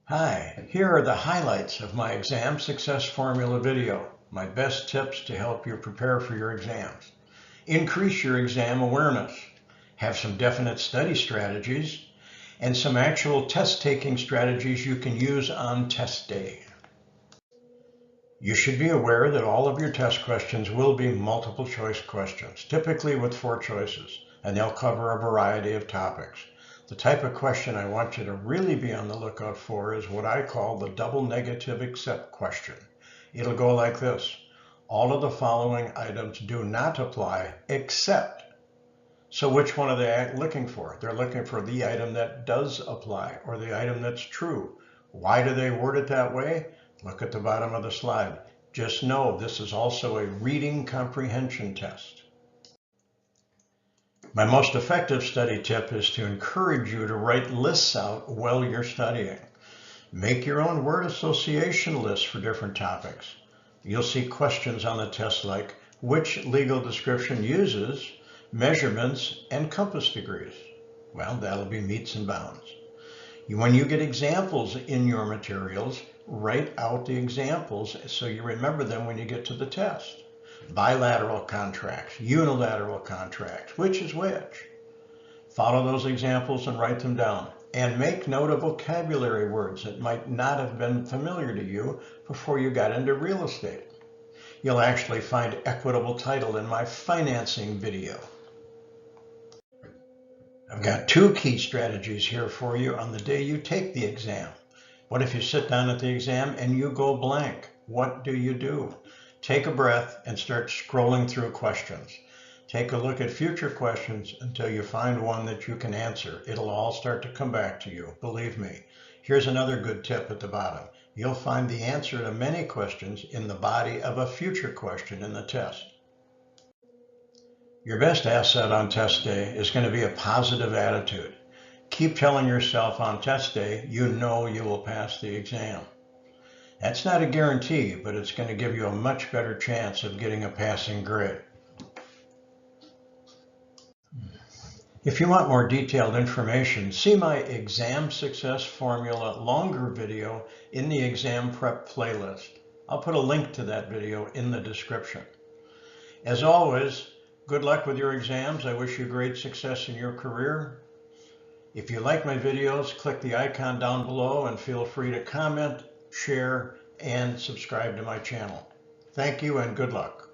Hi, here are the highlights of my exam success formula video, my best tips to help you prepare for your exams. Increase your exam awareness, have some definite study strategies, and some actual test taking strategies you can use on test day. You should be aware that all of your test questions will be multiple choice questions, typically with 4 choices, and they'll cover a variety of topics. The type of question I want you to really be on the lookout for is what I call the double negative except question. It'll go like this. All of the following items do not apply except. So which one are they looking for? They're looking for the item that does apply or the item that's true. Why do they word it that way? Look at the bottom of the slide. Just know this is also a reading comprehension test. My most effective study tip is to encourage you to write lists out while you're studying. Make your own word association lists for different topics. You'll see questions on the test like, which legal description uses measurements and compass degrees? Well, that'll be meets and bounds. When you get examples in your materials, write out the examples so you remember them when you get to the test. Bilateral contracts, unilateral contracts, which is which? Follow those examples and write them down. And make note of vocabulary words that might not have been familiar to you before you got into real estate. You'll actually find equitable title in my financing video. I've got 2 key strategies here for you on the day you take the exam. What if you sit down at the exam and you go blank? What do? Take a breath and start scrolling through questions. Take a look at future questions until you find one that you can answer. It'll all start to come back to you, believe me. Here's another good tip at the bottom. You'll find the answer to many questions in the body of a future question in the test. Your best asset on test day is going to be a positive attitude. Keep telling yourself on test day, you know you will pass the exam. That's not a guarantee, but it's going to give you a much better chance of getting a passing grade. If you want more detailed information, see my exam success formula longer video in the exam prep playlist. I'll put a link to that video in the description. As always, good luck with your exams. I wish you great success in your career. If you like my videos, click the icon down below and feel free to comment, share, and subscribe to my channel. Thank you and good luck.